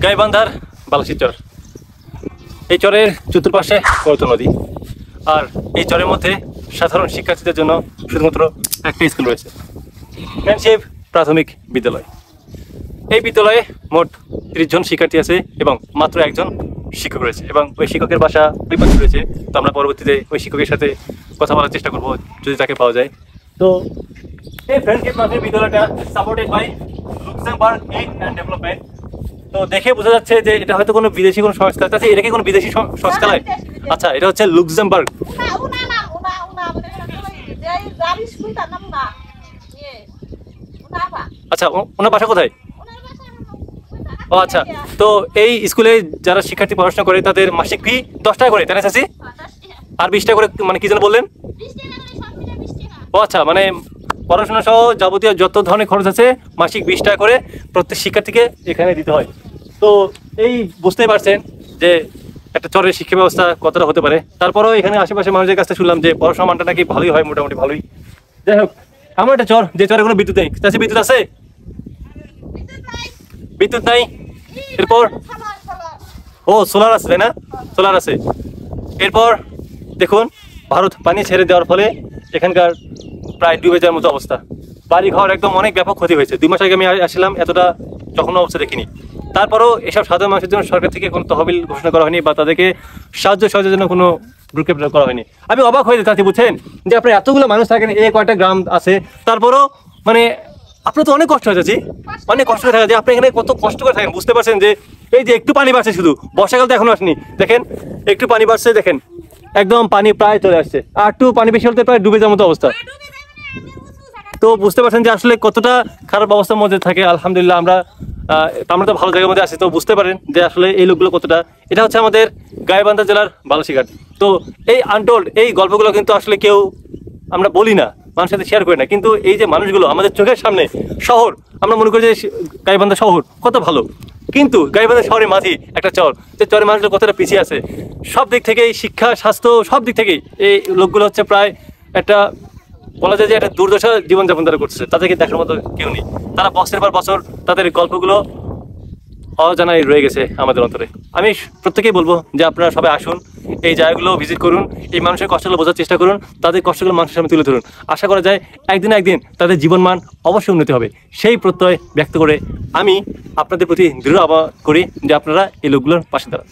গাইবান্ধার বালাসী চর। এই চরের চতুর্পাশে করতো নদী, আর এই চরের মধ্যে সাধারণ শিক্ষার্থীদের জন্য শুধুমাত্র একটা স্কুল রয়েছে, ফ্রেন্ডশিপ প্রাথমিক বিদ্যালয়। এই বিদ্যালয়ে মোট 30 জন শিক্ষার্থী আছে এবং মাত্র একজন শিক্ষক রয়েছে, এবং ওই শিক্ষকের বাসা ওই পাশে রয়েছে। তো আমরা পরবর্তীতে ওই শিক্ষকের সাথে কথা বলার চেষ্টা করব যদি তাকে পাওয়া যায়। তো এই ফ্রেন্ডশিপ প্রাথমিক বিদ্যালয়টা supported by Luxembourg aid and development. তো দেখে বোঝা যাচ্ছে যে এটা হয়তো কোনো বিদেশি কোনো সংস্থা আছে। এটা কি কোনো বিদেশি সংস্থা নয়? আচ্ছা, এটা হচ্ছে লুক্সেমবার্গ। আচ্ছা, ওনার বাসা কোথায়? ও আচ্ছা, তো এই স্কুলে যারা শিক্ষার্থী পড়াশোনা করে তাদের মাসিক ফি 10 টাকা করে, তাই না চাচি? আর 20 টাকা করে, মানে কি যেন বললেন? ও আচ্ছা, মানে পড়াশোনা সহ যাবতীয় যত ধরনের খরচ আছে মাসিক 20 টাকা করে প্রত্যেক শিক্ষার্থীকে এখানে দিতে হয়। তো এই বুঝতেই পারছেন যে একটা চরের শিক্ষা ব্যবস্থা কতটা হতে পারে। তারপরেও এখানে আশেপাশে মানুষের কাছে শুনলাম যে পড়াশোনা মানটা নাকি ভালোই হয়, মোটামুটি ভালোই। যাই হোক, আমার একটা চর, যে চরে কোনো বিদ্যুৎ নেই। চাচি, বিদ্যুৎ আছে? বিদ্যুৎ নাই। এরপর ও সোলার আছে, তাই না? সোলার আছে। এরপর দেখুন, ভারত পানি ছেড়ে দেওয়ার ফলে এখানকার প্রায় ডুবে যাওয়ার মতো অবস্থা। বাড়ি ঘর একদম অনেক ব্যাপক ক্ষতি হয়েছে। 2 মাস আগে আমি আসছিলাম, এতটা যখন অবস্থা দেখিনি। তারপরেও এসব সাধারণ মানুষের জন্য সরকার থেকে কোনো তহবিল ঘোষণা করা হয়নি বা তাদেরকে সাহায্যের জন্য কোনো ভ্রুক্ষেপ করা হয়নি। আমি অবাক হয়ে যাচ্ছি, বুঝছেন, যে আপনার এতগুলো মানুষ থাকেন, এই কয়েকটা গ্রাম আছে, তারপরও মানে আপনার তো অনেক কষ্ট হয়ে যাচ্ছে, অনেক কষ্ট হয়ে থাকে যে আপনি এখানে কত কষ্ট করে থাকেন। বুঝতে পারছেন যে এই যে একটু পানি বাড়ছে, শুধু বর্ষাকাল তো এখনো আসেনি, দেখেন একটু পানি বাড়ছে, দেখেন একদম পানি প্রায় চলে আসছে, আর একটু পানি বেশি হতে প্রায় ডুবে যাওয়ার মতো অবস্থা। তো বুঝতে পারছেন যে আসলে কতটা খারাপ অবস্থার মধ্যে থাকে। আলহামদুলিল্লাহ আমরা তো ভালো জায়গার মধ্যে আছি। তো বুঝতে পারেন যে আসলে এই লোকগুলো কতটা। এটা হচ্ছে আমাদের গাইবান্ধা জেলার বালাসীঘাট। তো এই আনটোল্ড এই গল্পগুলো কিন্তু আসলে কেউ আমরা বলি না, মানুষের সাথে শেয়ার করি না, কিন্তু এই যে মানুষগুলো আমাদের চোখের সামনে, শহর আমরা মনে করি যে গাইবান্ধা শহর কত ভালো, কিন্তু গাইবান্ধা শহরের মাঝে একটা চর, যে চরের মানুষগুলো কতটা পিছিয়ে আছে সব দিক থেকেই, শিক্ষা, স্বাস্থ্য, সব দিক থেকেই। এই লোকগুলো হচ্ছে প্রায় একটা বলা যায় যে একটা দুর্দশা জীবনযাপন তারা করছে, তাদেরকে দেখার মতো কেউ নেই। তারা বছরের পর বছর তাদের গল্পগুলো অজানাই রয়ে গেছে আমাদের অন্তরে। আমি প্রত্যেকেই বলবো যে আপনারা সবাই আসুন, এই জায়গাগুলো ভিজিট করুন, এই মানুষের কষ্টগুলো বোঝার চেষ্টা করুন, তাদের কষ্টগুলো মানুষের সামনে তুলে ধরুন। আশা করা যায় একদিন না একদিন তাদের জীবনমান অবশ্যই উন্নতি হবে। সেই প্রত্যয় ব্যক্ত করে আমি আপনাদের প্রতি দৃঢ় আহ্বান করি যে আপনারা এই লোকগুলোর পাশে দাঁড়ান।